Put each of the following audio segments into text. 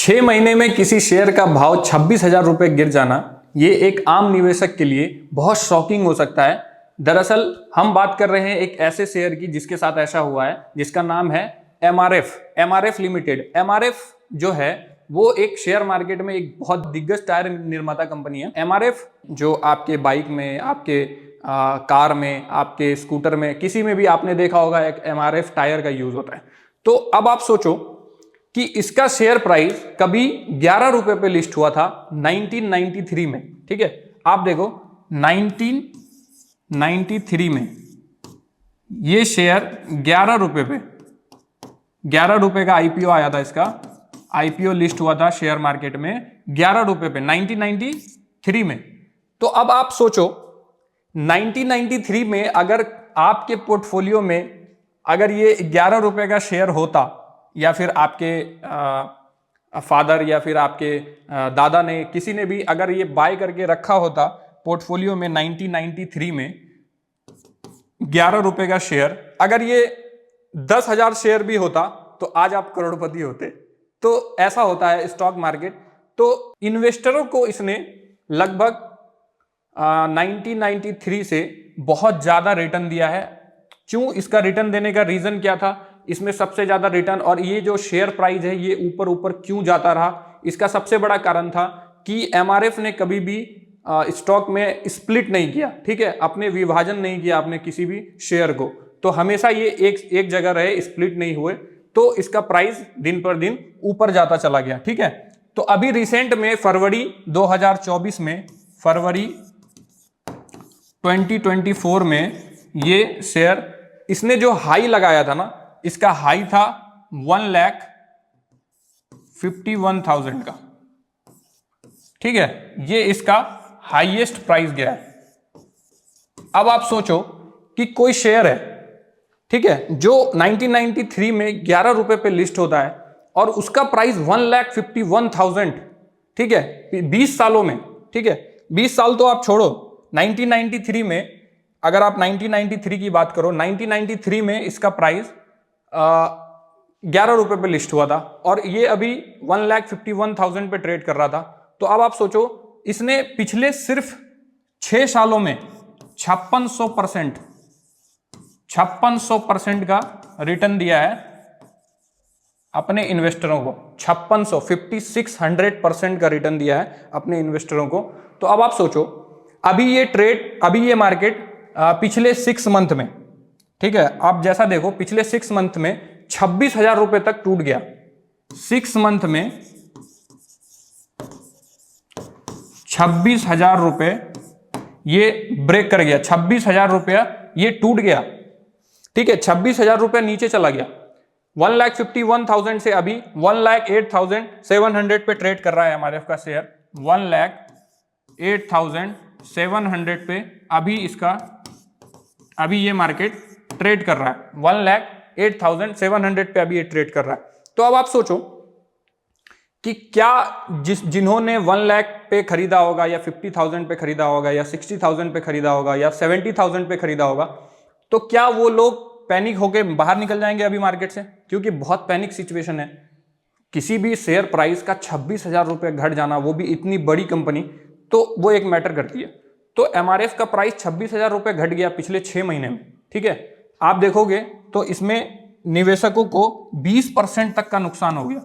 6 महीने में किसी शेयर का भाव 26,000 रुपए गिर जाना, ये एक आम निवेशक के लिए बहुत शॉकिंग हो सकता है। दरअसल हम बात कर रहे हैं एक ऐसे शेयर की जिसके साथ ऐसा हुआ है, जिसका नाम है एमआरएफ लिमिटेड। एमआरएफ जो है वो एक शेयर मार्केट में एक बहुत दिग्गज टायर निर्माता कंपनी है। एमआरएफ जो आपके बाइक में, आपके कार में, आपके स्कूटर में, किसी में भी आपने देखा होगा एक एमआरएफ टायर का यूज होता है। तो अब आप सोचो कि इसका शेयर प्राइस कभी 11 रुपए पे लिस्ट हुआ था 1993 में। ठीक है, आप देखो 1993 में ये शेयर 11 रुपए पे, 11 रुपए का आईपीओ आया था। इसका आईपीओ लिस्ट हुआ था शेयर मार्केट में 11 रुपए पे 1993 में। तो अब आप सोचो 1993 में अगर आपके पोर्टफोलियो में अगर ये 11 रुपए का शेयर होता, या फिर आपके फादर या फिर आपके दादा ने, किसी ने भी अगर ये बाय करके रखा होता पोर्टफोलियो में 1993 में 11 रुपए का शेयर, अगर ये 10,000 शेयर भी होता तो आज आप करोड़पति होते। तो ऐसा होता है स्टॉक मार्केट। तो इन्वेस्टरों को इसने लगभग 1993 से बहुत ज्यादा रिटर्न दिया है। क्यों इसका रिटर्न देने का रीजन क्या था? इसमें सबसे ज्यादा रिटर्न और ये जो शेयर प्राइस है ये ऊपर ऊपर क्यों जाता रहा? इसका सबसे बड़ा कारण था कि एमआरएफ ने कभी भी स्टॉक में स्प्लिट नहीं किया। ठीक है, अपने विभाजन नहीं किया अपने किसी भी शेयर को। तो हमेशा ये एक जगह रहे, स्प्लिट नहीं हुए, तो इसका प्राइस दिन पर दिन ऊपर जाता चला गया। ठीक है, तो अभी रिसेंट में फरवरी 2024 में, फरवरी 2024 में ये शेयर इसने जो हाई लगाया था ना, इसका हाई था 1,51,000 का। ठीक है, ये इसका हाईएस्ट प्राइस गया है। अब आप सोचो कि कोई शेयर है, ठीक है, जो 1993 में 11 रुपए पे लिस्ट होता है और उसका प्राइस 1,51,000। ठीक है, 20 सालों में। ठीक है, 20 साल तो आप छोड़ो, 1993 में अगर आप 1993 की बात करो, 1993 में इसका प्राइस 11 रुपए पे लिस्ट हुआ था और ये अभी 1,51,000 पे ट्रेड कर रहा था। तो अब आप सोचो इसने पिछले सिर्फ 6 सालों में 56% का रिटर्न दिया है अपने इन्वेस्टरों को। 5600 का रिटर्न दिया है अपने इन्वेस्टरों को। तो अब आप सोचो अभी ये मार्केट पिछले 6 मंथ में, ठीक है, आप जैसा देखो पिछले 6 मंथ में 26,000 रुपए तक टूट गया। 6 मंथ में 26,000 रुपए ये ब्रेक कर गया। 26,000 रुपया ये टूट गया। ठीक है, 26,000 रुपया नीचे चला गया। 1,51,000 से अभी 1,08,700 पे ट्रेड कर रहा है एमआरएफ का शेयर। 1,08,700 पे अभी ये मार्केट ट्रेड कर रहा है। 1,08,700 पे अभी ये ट्रेड कर रहा है। तो अब आप सोचो कि क्या जिन्होंने 1 लाख पे खरीदा होगा या 50,000 पे खरीदा होगा या 60,000 पे खरीदा होगा या 70,000 पे खरीदा होगा, तो क्या वो लोग पैनिक होके बाहर निकल जाएंगे अभी मार्केट से? क्योंकि बहुत पैनिक सिचुएशन है। किसी भी शेयर प्राइस का 26,000 रुपये घट जाना, वो भी इतनी बड़ी कंपनी, तो वो एक मैटर करती है। तो एमआरएफ का प्राइस 26,000 रुपये घट गया पिछले 6 महीने में। ठीक है, आप देखोगे तो इसमें निवेशकों को 20% तक का नुकसान हो गया।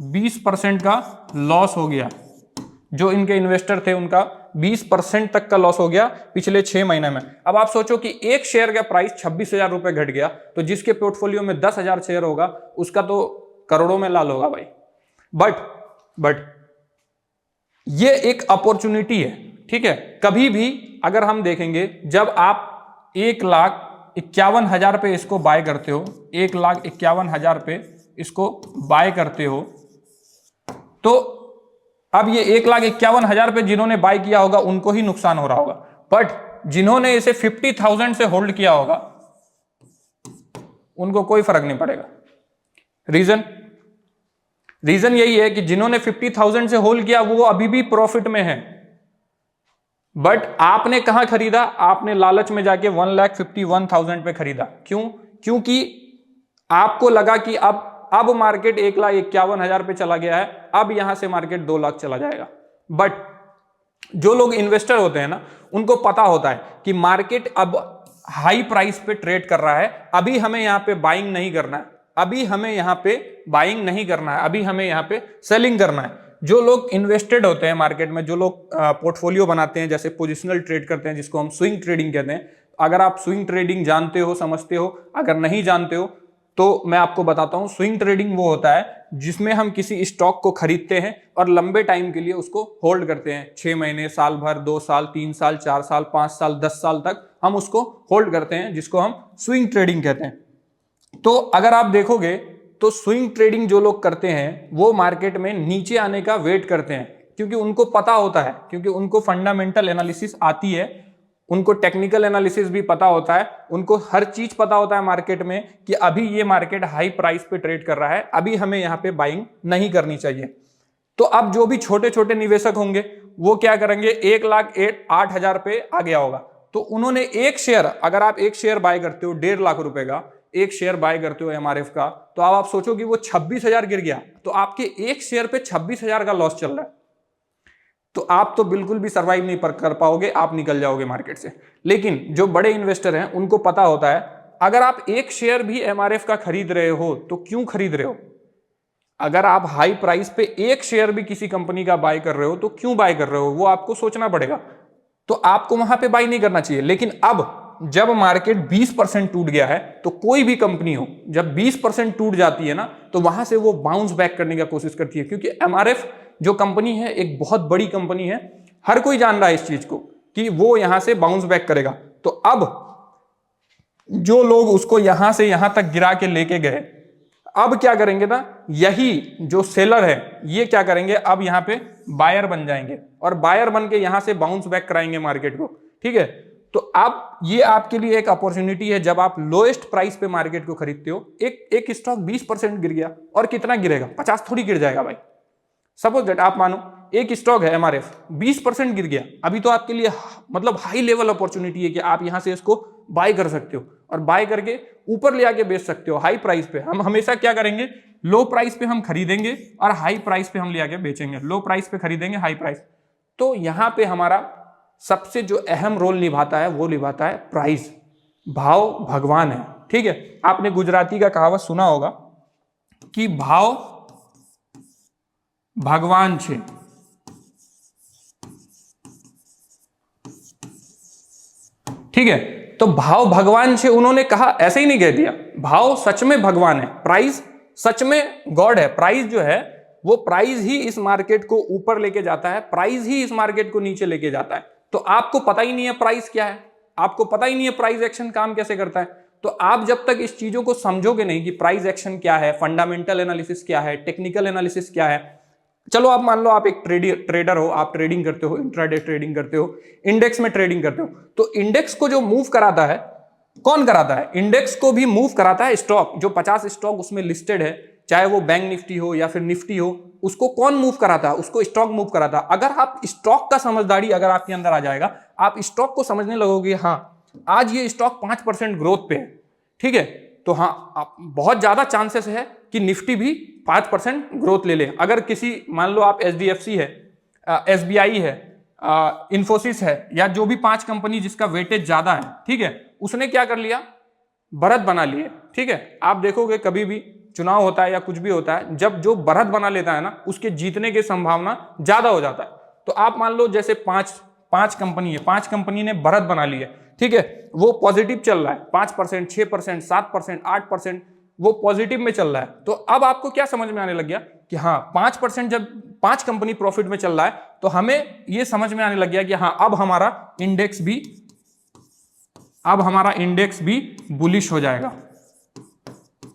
20% का लॉस हो गया। जो इनके इन्वेस्टर थे उनका 20% तक का लॉस हो गया पिछले 6 महीने में। अब आप सोचो कि एक शेयर का प्राइस 26,000 रुपये घट गया, तो जिसके पोर्टफोलियो में 10,000 शेयर होगा उसका तो करोड़ों में लाल होगा भाई। बट ये एक अपॉर्चुनिटी है। ठीक है, कभी भी अगर हम देखेंगे, जब आप 1,51,000 पे इसको बाय करते हो, 1,51,000 पे इसको बाय करते हो, तो अब ये 1,51,000 पे जिन्होंने बाय किया होगा उनको ही नुकसान हो रहा होगा। बट जिन्होंने इसे 50,000 से होल्ड किया होगा उनको कोई फर्क नहीं पड़ेगा। रीजन यही है कि जिन्होंने 50,000 से होल्ड किया वो अभी भी प्रॉफिट में है। बट आपने कहां खरीदा? आपने लालच में जाके 1,51,000 पे खरीदा। क्यों? क्योंकि आपको लगा कि अब अब मार्केट 1,51,000 पे चला गया है, अब यहां से मार्केट 2 लाख चला जाएगा। बट जो लोग इन्वेस्टर होते हैं ना, उनको पता होता है कि मार्केट अब हाई प्राइस पे ट्रेड कर रहा है, अभी हमें यहां पे बाइंग नहीं करना है, अभी हमें यहां पे बाइंग नहीं करना है, अभी हमें यहां पे सेलिंग करना है। जो लोग इन्वेस्टेड होते हैं मार्केट में, जो लोग पोर्टफोलियो बनाते हैं, जैसे पोजिशनल ट्रेड करते हैं जिसको हम स्विंग ट्रेडिंग कहते हैं, अगर आप स्विंग ट्रेडिंग जानते हो, समझते हो, अगर नहीं जानते हो तो मैं आपको बताता हूं। स्विंग ट्रेडिंग वो होता है जिसमें हम किसी स्टॉक को खरीदते हैं और लंबे टाइम के लिए उसको होल्ड करते हैं, 6 महीने, साल भर, 2 साल, 3 साल, 4 साल, 5 साल, 10 साल तक हम उसको होल्ड करते हैं, जिसको हम स्विंग ट्रेडिंग कहते हैं। तो अगर आप देखोगे तो स्विंग ट्रेडिंग जो लोग करते हैं वो मार्केट में नीचे आने का वेट करते हैं, क्योंकि उनको पता होता है, क्योंकि उनको फंडामेंटल एनालिसिस आती है, उनको टेक्निकल एनालिसिस भी पता होता है, उनको हर चीज पता होता है मार्केट में कि अभी ये मार्केट हाई प्राइस पे ट्रेड कर रहा है, अभी हमें यहां पे बाइंग नहीं करनी चाहिए। तो अब जो भी छोटे छोटे निवेशक होंगे वो क्या करेंगे, 1,08,000 पे आ गया होगा, तो उन्होंने एक शेयर, अगर आप एक शेयर बाय करते हो 1.5 लाख रुपए का, एक शेयर बाय करते हो एमआरएफ का, तो अब आप सोचो कि वो 26,000 गिर गया, तो आपके एक शेयर पे 26,000 का लॉस चल रहा है, तो आप तो बिल्कुल भी सर्वाइव नहीं कर पाओगे, आप निकल जाओगे मार्केट से। लेकिन जो बड़े इन्वेस्टर हैं उनको पता होता है, अगर आप एक शेयर भी एमआरएफ का खरीद रहे हो तो क्यों खरीद रहे हो, अगर आप हाई प्राइस पे एक शेयर भी किसी कंपनी का बाय कर रहे हो तो क्यों बाय कर रहे हो, वो आपको सोचना पड़ेगा। तो आपको वहां पे बाय नहीं करना चाहिए। लेकिन अब जब मार्केट 20% टूट गया है, तो कोई भी कंपनी हो जब 20% टूट जाती है ना, तो वहां से वो बाउंस बैक करने की कोशिश करती है, क्योंकि एमआरएफ जो कंपनी है एक बहुत बड़ी कंपनी है, हर कोई जान रहा है इस चीज को कि वो यहां से बाउंस बैक करेगा। तो अब जो लोग उसको यहां से यहां तक गिरा के लेके गए, अब क्या करेंगे ना, यही जो सेलर है ये क्या करेंगे, अब यहां पे बायर बन जाएंगे और बायर बन के यहां से बाउंस बैक कराएंगे मार्केट को। ठीक है, तो अब ये आपके लिए एक अपॉर्चुनिटी है, जब आप लोएस्ट प्राइस पे मार्केट को खरीदते हो, एक स्टॉक 20% गिर गया, और कितना गिरेगा, 50 थोड़ी गिर जाएगा भाई। सपोज दैट आप मानो एक स्टॉक है एमआरएफ, 20% गिर गया, अभी तो आपके लिए मतलब हाई लेवल अपॉर्चुनिटी है कि आप यहां से इसको बाय कर सकते हो और बाय करके ऊपर ले आके बेच सकते हो हाई प्राइस पे। हम हमेशा क्या करेंगे, लो प्राइस पे हम खरीदेंगे और हाई प्राइस पे हम ले आके बेचेंगे, लो प्राइस पे खरीदेंगे, हाई प्राइस। तो यहां पे हमारा सबसे जो अहम रोल निभाता है वो निभाता है प्राइस। भाव भगवान है। ठीक है, आपने गुजराती का कहावत सुना होगा कि भाव भगवान छे। ठीक है, तो भाव भगवान छे उन्होंने कहा, ऐसे ही नहीं कह दिया, भाव सच में भगवान है, प्राइस सच में गॉड है। प्राइस जो है वो प्राइस ही इस मार्केट को ऊपर लेके जाता है, प्राइस ही इस मार्केट को नीचे लेके जाता है। तो आपको पता ही नहीं है प्राइस क्या है, आपको पता ही नहीं है प्राइस एक्शन काम कैसे करता है। तो आप जब तक इस चीजों को समझोगे नहीं कि प्राइस एक्शन क्या है, फंडामेंटल एनालिसिस क्या है, टेक्निकल एनालिसिस क्या है। चलो आप मान लो आप एक ट्रेडर हो, आप ट्रेडिंग करते हो, इंट्राडे ट्रेडिंग करते हो, इंडेक्स में ट्रेडिंग करते हो, तो इंडेक्स को जो मूव कराता है कौन कराता है, इंडेक्स को भी मूव कराता है स्टॉक। जो 50 स्टॉक उसमें लिस्टेड है, चाहे वो बैंक निफ्टी हो या फिर निफ्टी हो, उसको कौन मूव कराता है, उसको स्टॉक मूव कराता है। अगर आप स्टॉक का समझदारी अगर आपके अंदर आ जाएगा, आप स्टॉक को समझने लगोगे, हाँ आज ये स्टॉक 5% ग्रोथ पे है, ठीक है, तो हाँ आप बहुत ज्यादा चांसेस है कि निफ्टी भी 5% ग्रोथ ले ले। अगर किसी मान लो आप एचडीएफसी है, एसबीआई है, इन्फोसिस है, या जो भी 5 कंपनी जिसका वेटेज ज्यादा है, ठीक है, उसने क्या कर लिया, बढ़त बना लिए। ठीक है, आप देखोगे कभी भी चुनाव होता है या कुछ भी होता है, जब जो बढ़त बना लेता है ना, उसके जीतने की संभावना ज्यादा हो जाता है। तो आप मान लो जैसे पांच कंपनी है, 5 कंपनी ने बढ़त बना ली है, ठीक है, वो पॉजिटिव चल रहा है, 5%, 6%, 7%, 8%, वो पॉजिटिव में चल रहा है। तो अब आपको क्या समझ में आने लग गया कि हाँ 5%, जब 5 कंपनी प्रॉफिट में चल रहा है, तो हमें ये समझ में आने लग गया कि हाँ अब हमारा इंडेक्स भी बुलिश हो जाएगा।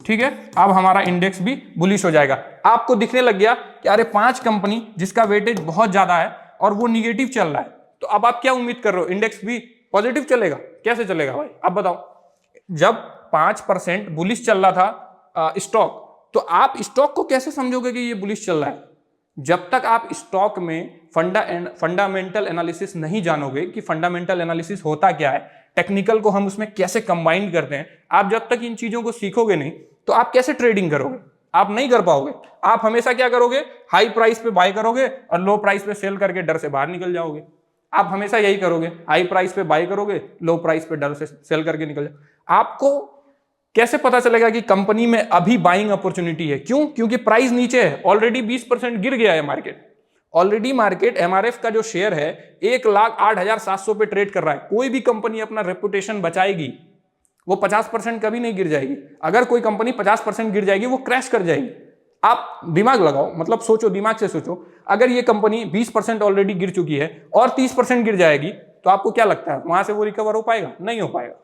ठीक है, अब हमारा इंडेक्स भी बुलिश हो जाएगा। आपको दिखने लग गया कि अरे 5 कंपनी जिसका वेटेज बहुत ज्यादा है और वो निगेटिव चल रहा है, तो अब आप क्या उम्मीद कर रहे हो, इंडेक्स भी पॉजिटिव चलेगा? कैसे चलेगा भाई, अब बताओ। जब 5% बुलिश चल रहा था स्टॉक, तो आप स्टॉक को कैसे समझोगे कि ये बुलिश चल रहा है? जब तक आप स्टॉक में फंडामेंटल एनालिसिस नहीं जानोगे कि फंडामेंटल एनालिसिस होता क्या है, टेक्निकल को हम उसमें कैसे कंबाइन करते हैं, आप जब तक इन चीजों को सीखोगे नहीं, तो आप कैसे ट्रेडिंग करोगे? आप नहीं कर पाओगे। आप हमेशा क्या करोगे, हाई प्राइस पे बाय करोगे और लो प्राइस पे सेल करके डर से बाहर निकल जाओगे। आप हमेशा यही करोगे, हाई प्राइस पे बाय करोगे, लो प्राइस पे डर से सेल करके निकल जाओ। आपको कैसे पता चलेगा कि कंपनी में अभी बाइंग अपॉर्चुनिटी है? क्यों? क्योंकि प्राइस नीचे है, ऑलरेडी 20% गिर गया है मार्केट। ऑलरेडी मार्केट एमआरएफ का जो शेयर है 1,08,700 पे ट्रेड कर रहा है। कोई भी कंपनी अपना रेपुटेशन बचाएगी, वो 50% कभी नहीं गिर जाएगी। अगर कोई कंपनी 50% गिर जाएगी, वो क्रैश कर जाएगी। आप दिमाग लगाओ, मतलब सोचो, दिमाग से सोचो, अगर ये कंपनी 20% ऑलरेडी गिर चुकी है और 30% गिर जाएगी, तो आपको क्या लगता है वहां से वो रिकवर हो पाएगा? नहीं हो पाएगा।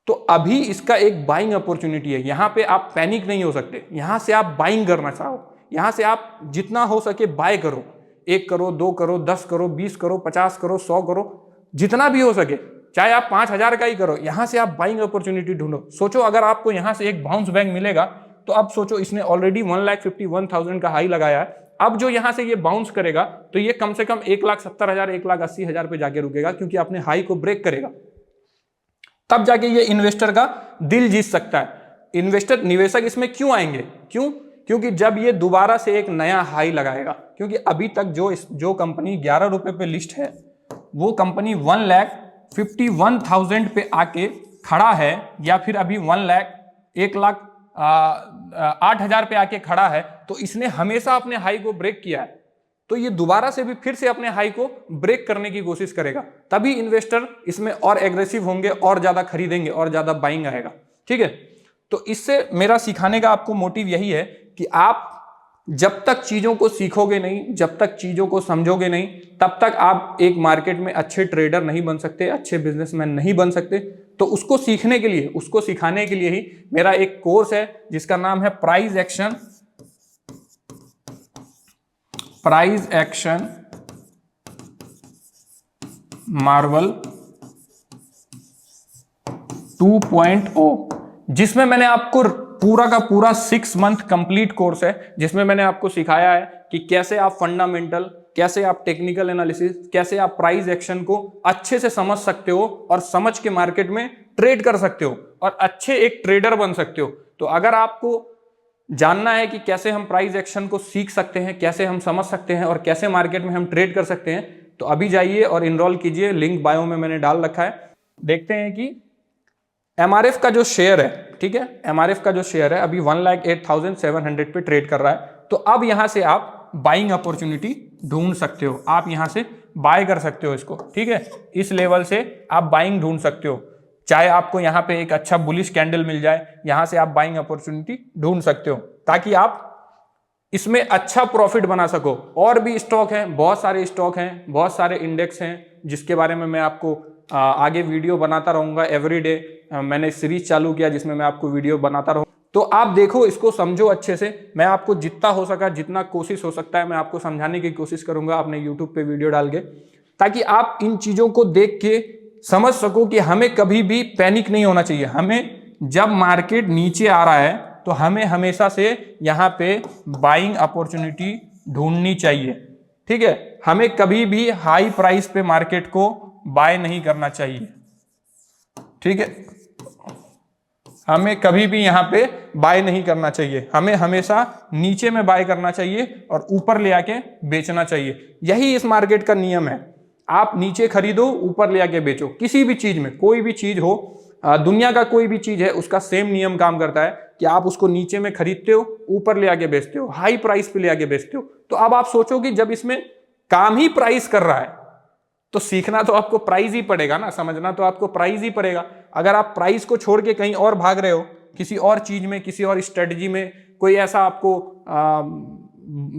तो अभी इसका एक बाइंग अपॉर्चुनिटी है, यहां पे आप पैनिक नहीं हो सकते। यहां से आप बाइंग करना चाहो, यहां से आप जितना हो सके बाय करो। 1 करो, 2 करो, 10 करो, 20 करो, 50 करो, 100 करो, जितना भी हो सके, चाहे आप 5,000 का ही करो। यहां से आप बाइंग अपॉर्चुनिटी ढूंढो। सोचो अगर आपको यहां से एक बाउंस बैक मिलेगा, तो अब सोचो इसने ऑलरेडी 1,51,000 का हाई लगाया है। अब जो यहां से ये बाउंस करेगा, तो ये कम से कम 1,70,000, 1,80,000 पे जाके रुकेगा, क्योंकि अपने हाई को ब्रेक करेगा। तब जाके ये इन्वेस्टर का दिल जीत सकता है। इन्वेस्टर, निवेशक इसमें क्यों आएंगे? क्यों? क्योंकि जब ये दोबारा से एक नया हाई लगाएगा, क्योंकि अभी तक जो कंपनी 11 रुपए पे लिस्ट है, वो कंपनी 1,51,000 पे आके खड़ा है, या फिर अभी 1,08,000 पे आके खड़ा है, तो इसने हमेशा अपने हाई को ब्रेक किया है। तो ये दोबारा से भी फिर से अपने हाई को ब्रेक करने की कोशिश करेगा, तभी इन्वेस्टर इसमें और एग्रेसिव होंगे, और ज्यादा खरीदेंगे, और ज्यादा बाइंग आएगा। ठीक है, तो इससे मेरा सिखाने का आपको मोटिव यही है कि आप जब तक चीजों को सीखोगे नहीं, जब तक चीजों को समझोगे नहीं, तब तक आप एक मार्केट में अच्छे ट्रेडर नहीं बन सकते, अच्छे बिजनेसमैन नहीं बन सकते। तो उसको सीखने के लिए, उसको सिखाने के लिए ही मेरा एक कोर्स है, जिसका नाम है प्राइस एक्शन मार्वल 2.0, जिसमें मैंने आपको पूरा का पूरा 6 मंथ कंप्लीट कोर्स है, जिसमें मैंने आपको सिखाया है कि कैसे आप फंडामेंटल, कैसे आप टेक्निकल एनालिसिस, कैसे आप प्राइस एक्शन को अच्छे से समझ सकते हो और समझ के मार्केट में ट्रेड कर सकते हो और अच्छे एक ट्रेडर बन सकते हो। तो अगर आपको जानना है कि कैसे हम प्राइस एक्शन को सीख सकते हैं, कैसे हम समझ सकते हैं और कैसे मार्केट में हम ट्रेड कर सकते हैं, तो अभी जाइए और इनरोल कीजिए, लिंक बायो में मैंने डाल रखा है। देखते हैं कि एमआरएफ का जो शेयर है, ठीक है, एमआरएफ का जो शेयर है अभी 1,08,700 पे ट्रेड कर रहा है। तो अब यहां से आप बाइंग अपॉर्चुनिटी ढूंढ सकते हो, आप यहां से बाय कर सकते हो इसको। ठीक है, इस लेवल से आप बाइंग ढूंढ सकते हो। चाहे आपको यहां पे एक अच्छा बुलिश कैंडल मिल जाए, यहां से आप बाइंग अपॉर्चुनिटी ढूंढ सकते हो, ताकि आप इसमें अच्छा प्रॉफिट बना सको। और भी स्टॉक हैं, बहुत सारे स्टॉक हैं, बहुत सारे इंडेक्स हैं, जिसके बारे में मैं आपको आगे वीडियो बनाता रहूंगा। एवरीडे मैंने सीरीज चालू किया जिसमें मैं आपको वीडियो बनाता रहूँ। तो आप देखो, इसको समझो अच्छे से। मैं आपको जितना हो सका, जितना कोशिश हो सकता है, मैं आपको समझाने की कोशिश करूंगा अपने यूट्यूब पे वीडियो डाल के, ताकि आप इन चीजों को देख के समझ सको कि हमें कभी भी पैनिक नहीं होना चाहिए। हमें जब मार्केट नीचे आ रहा है, तो हमें हमेशा से यहाँ पे बाइंग अपॉर्चुनिटी ढूंढनी चाहिए। ठीक है, हमें कभी भी हाई प्राइस पे मार्केट को बाय नहीं करना चाहिए। ठीक है, हमें कभी भी यहां पे बाय नहीं करना चाहिए, हमें हमेशा नीचे में बाय करना चाहिए और ऊपर ले आके बेचना चाहिए। यही इस मार्केट का नियम है। आप नीचे खरीदो, ऊपर ले आके बेचो। किसी भी चीज में, कोई भी चीज हो, दुनिया का कोई भी चीज है, उसका सेम नियम काम करता है कि आप उसको नीचे में खरीदते हो, ऊपर ले आके बेचते हो, हाई प्राइस पे ले आके बेचते हो। तो अब आप सोचो कि जब इसमें काम ही प्राइस कर रहा है, तो सीखना तो आपको प्राइस ही पड़ेगा ना, समझना तो आपको प्राइस ही पड़ेगा। अगर आप प्राइस को छोड़ के कहीं और भाग रहे हो, किसी और चीज में, किसी और स्ट्रेटजी में, कोई ऐसा आपको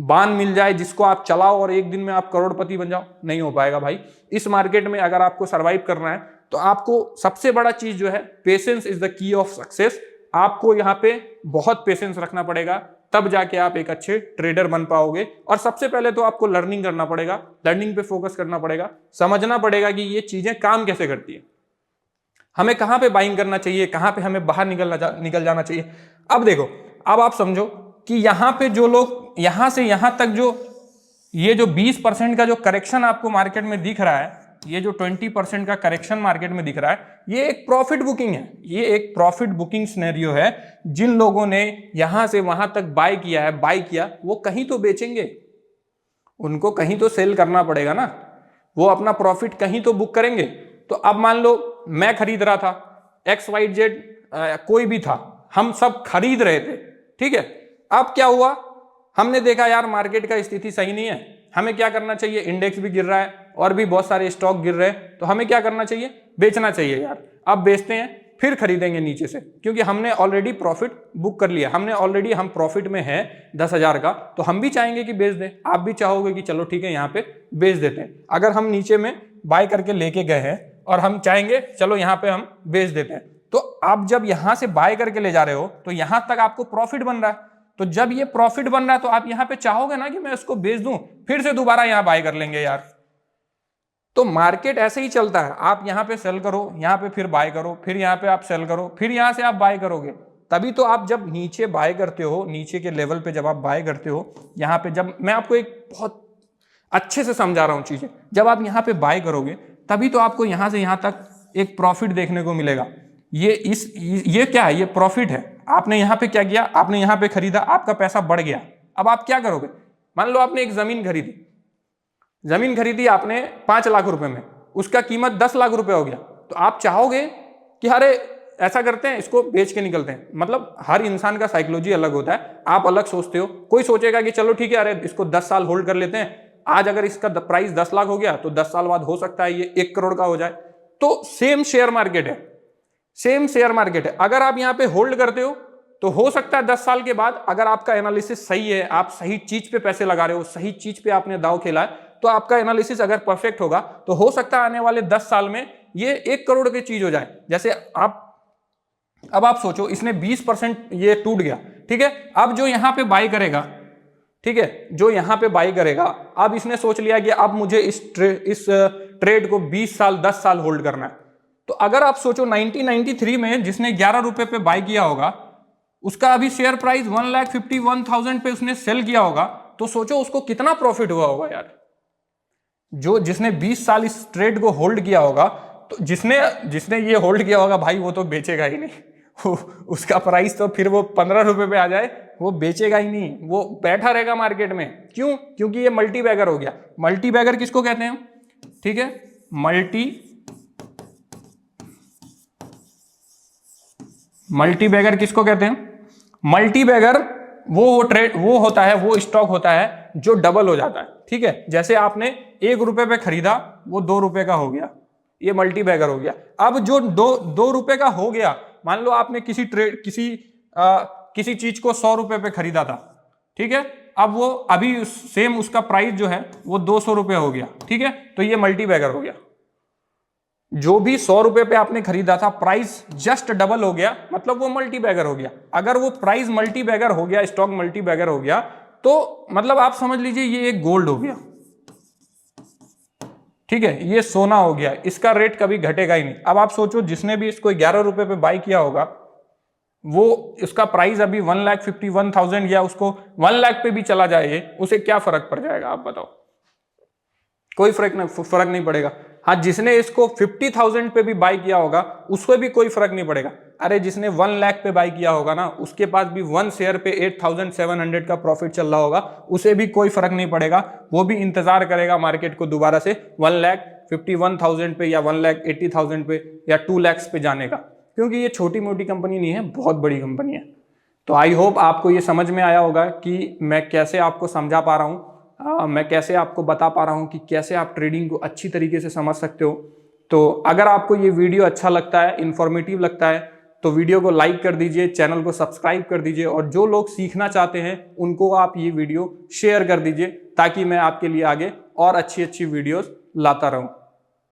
बान मिल जाए जिसको आप चलाओ और एक दिन में आप करोड़पति बन जाओ, नहीं हो पाएगा भाई। इस मार्केट में अगर आपको सरवाइव करना है, तो आपको सबसे बड़ा चीज जो है, patience is the key of success. आपको यहाँ पे बहुत पेशेंस रखना पड़ेगा, तब जाके आप एक अच्छे ट्रेडर बन पाओगे। और सबसे पहले तो आपको लर्निंग करना पड़ेगा, लर्निंग पे फोकस करना पड़ेगा, समझना पड़ेगा कि ये चीजें काम कैसे करती है, हमें कहां पे बाइंग करना चाहिए, कहां पे हमें बाहर निकल जाना चाहिए। अब देखो, अब आप समझो कि यहां पे जो लोग यहां से यहां तक जो ये जो 20% का जो करेक्शन आपको मार्केट में दिख रहा है, ये जो 20% का करेक्शन मार्केट में दिख रहा है, ये एक प्रॉफिट बुकिंग है, ये एक प्रॉफिट बुकिंग सिनेरियो है। जिन लोगों ने यहां से वहां तक बाय किया है, बाय किया, वो कहीं तो बेचेंगे, उनको कहीं तो सेल करना पड़ेगा ना, वो अपना प्रॉफिट कहीं तो बुक करेंगे। तो अब मान लो मैं खरीद रहा था, XYZ कोई भी था, हम सब खरीद रहे थे, ठीक है। अब क्या हुआ, हमने देखा यार मार्केट का स्थिति सही नहीं है, हमें क्या करना चाहिए, इंडेक्स भी गिर रहा है और भी बहुत सारे स्टॉक गिर रहे हैं, तो हमें क्या करना चाहिए, बेचना चाहिए यार। अब बेचते हैं, फिर खरीदेंगे नीचे से, क्योंकि हमने ऑलरेडी प्रॉफिट बुक कर लिया, हमने ऑलरेडी, हम प्रॉफिट में है 10,000 का, तो हम भी चाहेंगे कि बेच दें। आप भी चाहोगे कि चलो ठीक है यहाँ पे बेच देते हैं। अगर हम नीचे में बाय करके लेके गए हैं और हम चाहेंगे चलो यहाँ पे हम बेच देते हैं, तो आप जब यहां से बाय करके ले जा रहे हो तो यहां तक आपको प्रॉफिट बन रहा है। तो जब ये प्रॉफिट बन रहा है तो आप यहां पे चाहोगे ना कि मैं इसको बेच दूं, फिर से दोबारा यहां बाय कर लेंगे यार। तो मार्केट ऐसे ही चलता है, आप यहां पे सेल करो, यहां पे फिर बाय करो, फिर यहां पे आप सेल करो, फिर यहां से आप बाय करोगे। तभी तो आप जब नीचे बाय करते हो, नीचे के लेवल पे जब आप बाय करते हो, यहां पे जब मैं आपको एक बहुत अच्छे से समझा रहा हूं चीजें, जब आप यहां पे बाय करोगे तभी तो आपको यहां से यहां तक एक प्रॉफिट देखने को मिलेगा। ये क्या है, ये प्रॉफिट है। आपने यहां पे क्या किया, आपने यहां पे खरीदा, आपका पैसा बढ़ गया। अब आप क्या करोगे, मान लो आपने एक जमीन खरीदी आपने 5 लाख रुपए में, उसका कीमत 10 लाख रुपए हो गया, तो आप चाहोगे कि अरे ऐसा करते हैं, इसको बेच के निकलते हैं। मतलब हर इंसान का साइकोलॉजी अलग होता है, आप अलग सोचते हो। कोई सोचेगा कि चलो ठीक है, अरे इसको 10 साल होल्ड कर लेते हैं, आज अगर इसका प्राइस 10 लाख हो गया तो 10 साल बाद हो सकता है ये 1 करोड़ का हो जाए। तो सेम शेयर मार्केट है, अगर आप यहां पे होल्ड करते हो तो हो सकता है 10 साल के बाद, अगर आपका एनालिसिस सही है, आप सही चीज पे पैसे लगा रहे हो, सही चीज पे आपने दांव खेला है, तो आपका एनालिसिस अगर परफेक्ट होगा तो हो सकता है आने वाले 10 साल में ये 1 करोड़ की चीज हो जाए। जैसे अब आप सोचो, इसने 20% ये टूट गया, ठीक है। अब जो यहां पे बाय करेगा, ठीक है, जो यहां पे बाय करेगा, अब इसने सोच लिया कि अब मुझे इस ट्रेड को 20 साल 10 साल होल्ड करना है। तो अगर आप सोचो 1993 में जिसने 11 रुपए पे बाय किया होगा, उसका अभी शेयर प्राइस 1,51,000 पे उसने सेल किया होगा, तो सोचो उसको कितना प्रॉफिट हुआ होगा यार। जिसने 20 साल इस ट्रेड को होल्ड किया होगा, तो जिसने ये होल्ड किया होगा भाई, वो तो बेचेगा ही नहीं। उसका प्राइस तो फिर वो 15 रुपए पे आ जाए, वो बेचेगा ही नहीं, वो बैठा रहेगा मार्केट में। क्यों? क्योंकि ये मल्टी बैगर हो गया। मल्टी बैगर किसको कहते हैं, ठीक है, मल्टी बैगर किसको कहते हैं, मल्टी बैगर वो होता है, वो स्टॉक होता है जो डबल हो जाता है, ठीक है। जैसे आपने 1 रुपए पे खरीदा, वो 2 रुपए का हो गया, ये मल्टी बैगर हो गया। अब जो 2 रुपए का हो गया, मान लो आपने किसी चीज को 100 रुपए पे खरीदा था, ठीक है, अब वो अभी सेम उसका प्राइस जो है वो 200 रुपए हो गया, ठीक है, तो ये मल्टी बैगर हो गया। जो भी 100 रुपए पे आपने खरीदा था, प्राइस जस्ट डबल हो गया, मतलब वो मल्टी बैगर हो गया। अगर वो प्राइस मल्टी बैगर हो गया, स्टॉक मल्टी बैगर हो गया, तो मतलब आप समझ लीजिए ये एक गोल्ड हो गया, ठीक है, ये सोना हो गया, इसका रेट कभी घटेगा ही नहीं। अब आप सोचो, जिसने भी इसको 11 रुपए पे बाय किया होगा, वो इसका प्राइस अभी 1,51,000 या उसको 1 लाख पे भी चला जाए, उसे क्या फर्क पड़ जाएगा, आप बताओ। कोई फर्क नहीं पड़ेगा। हाँ, जिसने इसको 50,000 पे भी बाय किया होगा, उसको भी कोई फर्क नहीं पड़ेगा। अरे जिसने 1 लाख पे बाय किया होगा ना, उसके पास भी 1 शेयर पे 8,700 का प्रॉफिट चल रहा होगा, उसे भी कोई फर्क नहीं पड़ेगा। वो भी इंतजार करेगा मार्केट को दोबारा से 1,51,000 पे या 1,80,000 पे या 2 लाख पे जाने का, क्योंकि ये छोटी मोटी कंपनी नहीं है, बहुत बड़ी कंपनी है। तो आई होप आपको ये समझ में आया होगा कि मैं कैसे आपको समझा पा रहा हूँ, मैं कैसे आपको बता पा रहा हूँ कि कैसे आप ट्रेडिंग को अच्छी तरीके से समझ सकते हो। तो अगर आपको ये वीडियो अच्छा लगता है, इंफॉर्मेटिव लगता है, तो वीडियो को लाइक कर दीजिए, चैनल को सब्सक्राइब कर दीजिए, और जो लोग सीखना चाहते हैं उनको आप ये वीडियो शेयर कर दीजिए, ताकि मैं आपके लिए आगे और अच्छी वीडियोस लाता रहूं।